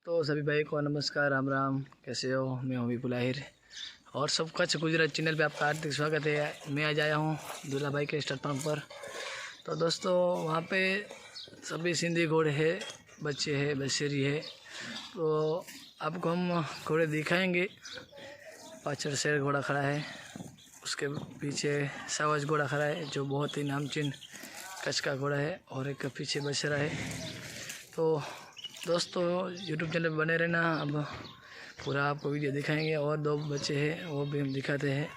तो सभी भाई को नमस्कार, राम राम। कैसे हो? मैं हूँ विपुल आहिर और सब कच्छ गुजरात चैनल पे आपका हार्दिक स्वागत है। मैं आज आया हूँ दूल्हा भाई के स्टार्ट पंप पर। तो दोस्तों वहाँ पे सभी सिंधी घोड़े हैं, बच्चे हैं, बसेरी है। तो आपको हम घोड़े दिखाएंगे। पाछड़ शेर घोड़ा खड़ा है, उसके पीछे सावज घोड़ा खड़ा है जो बहुत ही नामचीन कच्छ का घोड़ा है, और एक पीछे बछड़ा है। तो दोस्तों यूट्यूब चैनल पर बने रहना। अब पूरा आपको वीडियो दिखाएंगे, और दो बच्चे हैं वो भी हम दिखाते हैं।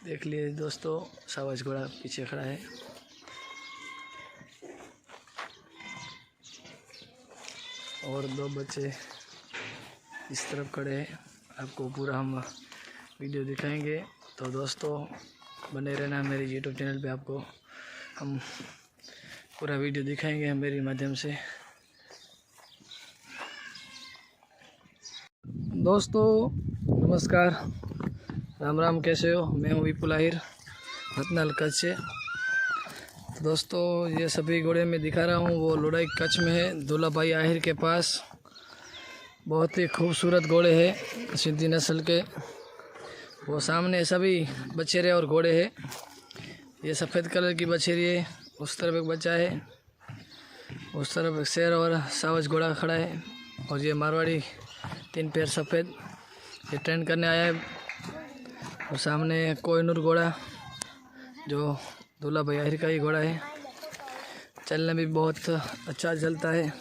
देख लिए दोस्तों, सावज घोड़ा पीछे खड़ा है और दो बच्चे इस तरफ खड़े हैं। आपको पूरा हम वीडियो दिखाएंगे। तो दोस्तों बने रहना मेरे यूट्यूब चैनल पे, आपको हम पूरा वीडियो दिखाएंगे मेरे माध्यम से। दोस्तों नमस्कार, राम राम। कैसे हो? मैं हूँ विपुल आहिर, रत्नाल कच्छ से। तो दोस्तों ये सभी घोड़े मैं दिखा रहा हूँ वो लोढ़ाई कच्छ में है, दूल्हा भाई आहिर के पास। बहुत ही खूबसूरत घोड़े हैं सिंधी नस्ल के। वो सामने सभी बछेरे और घोड़े हैं। ये सफ़ेद कलर की बछेरी है, उस तरफ एक बच्चा है, उस तरफ एक शेर और सावज घोड़ा खड़ा है। और ये मारवाड़ी 3 पैर सफ़ेद, ये ट्रेन करने आया है। और सामने कोहिनूर घोड़ा जो दूल्हा भाई आहिर का ही घोड़ा है। चलने भी बहुत अच्छा चलता है,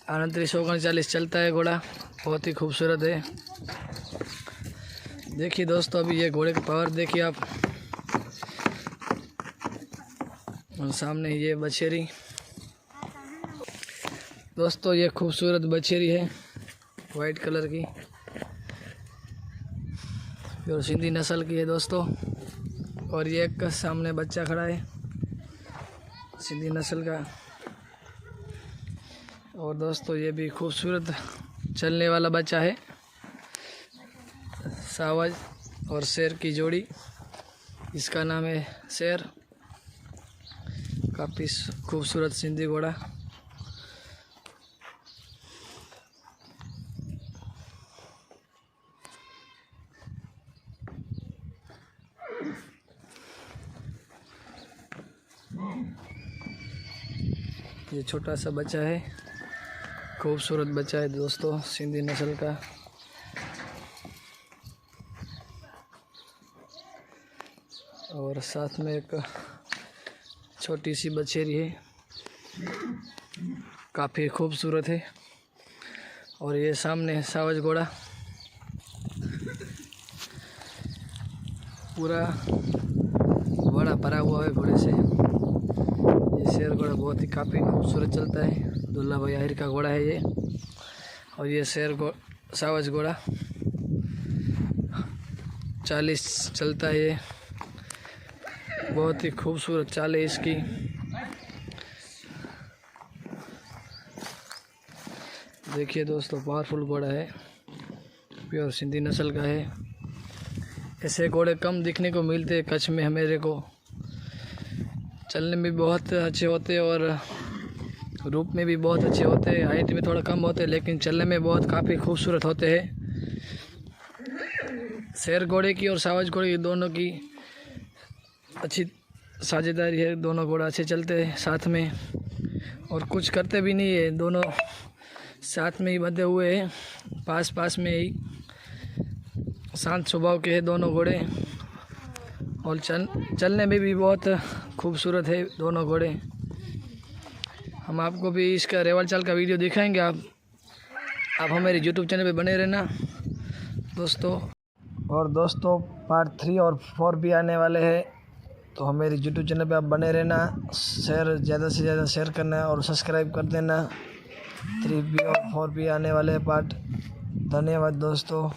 3839 चलता है घोड़ा, बहुत ही खूबसूरत है। देखिए दोस्तों अभी ये घोड़े का पावर देखिए आप। और सामने ये बछेरी, दोस्तों ये खूबसूरत बछेरी है वाइट कलर की, और सिंधी नस्ल की है दोस्तों। और ये एक सामने बच्चा खड़ा है सिंधी नस्ल का। और दोस्तों ये भी खूबसूरत चलने वाला बच्चा है, सावज और शेर की जोड़ी, इसका नाम है शेर। काफ़ी खूबसूरत सिंधी घोड़ा। ये छोटा सा बच्चा है, खूबसूरत बच्चा है दोस्तों, सिंधी नस्ल का। और साथ में एक छोटी सी बछेरी है, काफ़ी खूबसूरत है। और ये सामने सावज घोड़ा पूरा बड़ा भरा हुआ है घोड़े से। ये शेर घोड़ा बहुत ही काफ़ी खूबसूरत चलता है, दूल्हा भाई आहिर का घोड़ा है ये। और ये सावज घोड़ा 40 चलता है, ये बहुत ही खूबसूरत चाल है इसकी। देखिए दोस्तों पावरफुल घोड़ा है, प्योर सिंधी नस्ल का है। ऐसे घोड़े कम दिखने को मिलते हैं कच्छ में मेरे को। चलने में भी बहुत अच्छे होते हैं और रूप में भी बहुत अच्छे होते हैं। हाइट में थोड़ा कम होते हैं लेकिन चलने में बहुत काफ़ी खूबसूरत होते हैं। शेर घोड़े की और सावज घोड़े की दोनों की अच्छी साझेदारी है, दोनों घोड़ा अच्छे चलते हैं साथ में, और कुछ करते भी नहीं है। दोनों साथ में ही बंधे हुए हैं, पास पास में ही। शांत स्वभाव के हैं दोनों घोड़े, और चलने में भी बहुत खूबसूरत है दोनों घोड़े। हम आपको भी इसका रेवाल चाल का वीडियो दिखाएंगे। आप हमारे यूट्यूब चैनल पे बने रहना दोस्तों। और दोस्तों पार्ट 3 और 4 भी आने वाले हैं, तो हमारे यूट्यूब चैनल पे आप बने रहना। शेयर ज़्यादा से ज़्यादा शेयर करना और सब्सक्राइब कर देना। 3 भी और 4 भी आने वाले हैं पार्ट। धन्यवाद दोस्तों।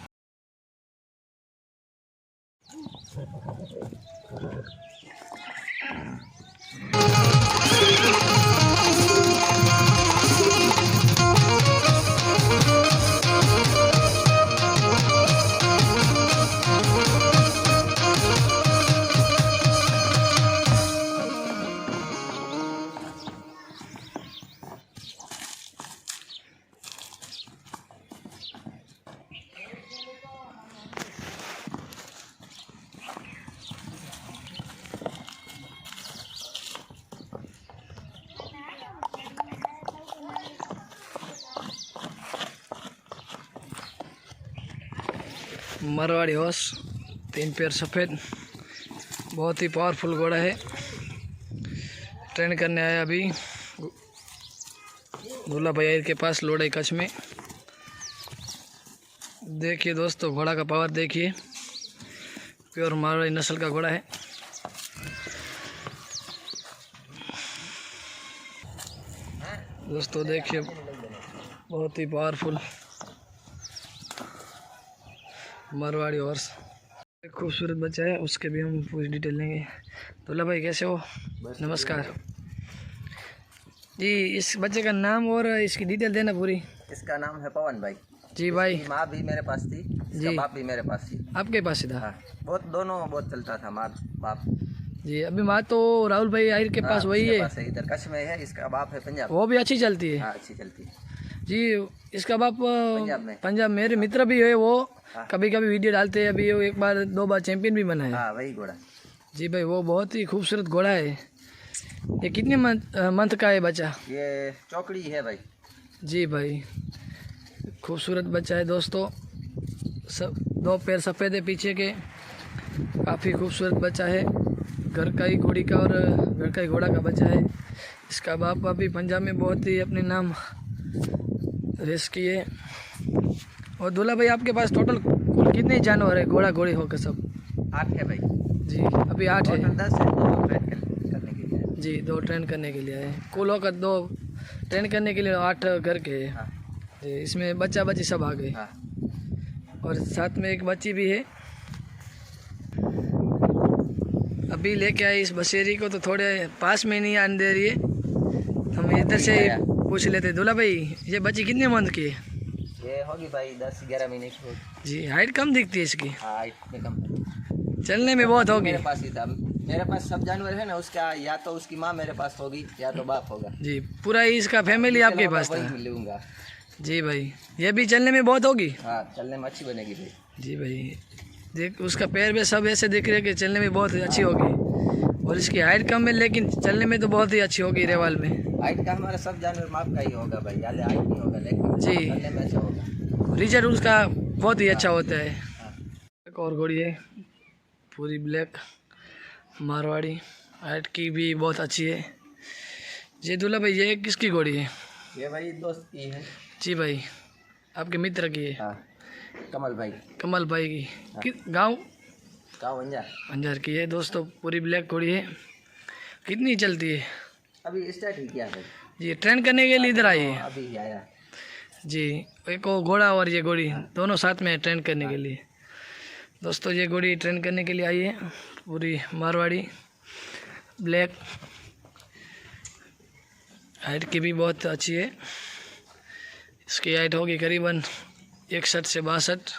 मारवाड़ी हॉर्स, 3 पैर सफ़ेद, बहुत ही पावरफुल घोड़ा है। ट्रेन करने आया अभी दूल्हा भैया के पास लोड़ाई कच्छ में। देखिए दोस्तों घोड़ा का पावर देखिए, प्योर मारवाड़ी नस्ल का घोड़ा है। दोस्तों देखिए बहुत ही पावरफुल मारवाड़ी हॉर्स, एक खूबसूरत बच्चा है, उसके भी हम पूरी डिटेल लेंगे। दूल्हा भाई कैसे हो? नमस्कार जी। इस बच्चे का नाम और इसकी डिटेल देना पूरी। इसका नाम है पवन भाई जी भाई। माँ भी मेरे पास थी, इसका बाप भी मेरे पास थी। आपके पास ही था? हाँ, दोनों बहुत चलता था माँ बाप जी। अभी माँ तो राहुल भाई आहिर के पास वही है, इधर कच्छ में है। इसका बाप है पंजाब, वो भी अच्छी चलती है। हाँ, अच्छी चलती है जी। इसका बाप पंजाब में। मेरे मित्र भी है, वो कभी कभी वीडियो डालते हैं। अभी वो 1-2 बार चैंपियन भी बना है। हाँ, वही घोड़ा जी भाई, वो बहुत ही खूबसूरत घोड़ा है। ये कितने मंथ का है बच्चा? ये चौकड़ी है भाई। जी भाई खूबसूरत बच्चा है दोस्तों, सब 2 पैर सफ़ेद है पीछे के, काफ़ी खूबसूरत बच्चा है। घर का ही घोड़ी का और घर का ही घोड़ा का बच्चा है। इसका बाप अभी पंजाब में बहुत ही अपने नाम रेस किए। और दूल्हा भाई आपके पास टोटल कुल कितने जानवर है घोड़ा घोड़ी होकर सब? 8 है भाई जी। अभी 8 है। 10 है, 2 ट्रेन करने के लिए जी, 2 ट्रेन करने के लिए है। कुल होकर 2 ट्रेन करने के लिए 8 घर के है। हाँ। जी, इसमें बच्चा बच्ची सब आ गए। हाँ। और साथ में एक बच्ची भी है। अभी लेके आई इस बसेरी को, तो थोड़े पास में नहीं आने दे रही है। हम इधर से पूछ लेते। दूल्हा भाई ये बच्ची कितने मंथ की है? ये होगी भाई 10-11 महीने की होगी जी। हाइट कम दिखती है इसकी? हाँ, हाइट में कम, चलने में बहुत होगी। मेरे पास ही था। मेरे पास सब जानवर है ना, उसका या तो उसकी माँ मेरे पास होगी या तो बाप होगा। जी, पूरा ही इसका फैमिली आपके पास था? लूँगा जी भाई। ये भी चलने में बहुत होगी? हाँ, चलने में अच्छी बनेगी भाई। जी भाई देख, उसका पैर भी सब ऐसे दिख रहे हैं कि चलने में बहुत अच्छी होगी। और इसकी हाइट कम है लेकिन चलने में तो बहुत ही अच्छी होगी। रेवाल में हाइट का हमारा सब जानवर माप का ही होगा भाई, ज़्यादा हाइट नहीं होगा, लेकिन जी चलने में अच्छा होगा। रिजल्ट उसका बहुत ही अच्छा होता है। एक और घोड़ी है पूरी ब्लैक मारवाड़ी, हाइट की भी बहुत अच्छी है। जी दूल्हा भाई ये किसकी घोड़ी है? ये भाई दोस्त की है। जी भाई, आपके मित्र की है? हाँ, कमल भाई की। गाँव अंजार की है दोस्तों। पूरी ब्लैक घोड़ी है। कितनी चलती है? अभी स्टार्ट ही किया भाई जी। ट्रेन करने के लिए इधर आई है? अभी ही आया जी। एक वो घोड़ा और ये घोड़ी दोनों साथ में ट्रेन करने के लिए। दोस्तों ये घोड़ी ट्रेन करने के लिए आई है, पूरी मारवाड़ी ब्लैक, हाइट की भी बहुत अच्छी है। इसकी हाइट होगी करीबन 61 से 62।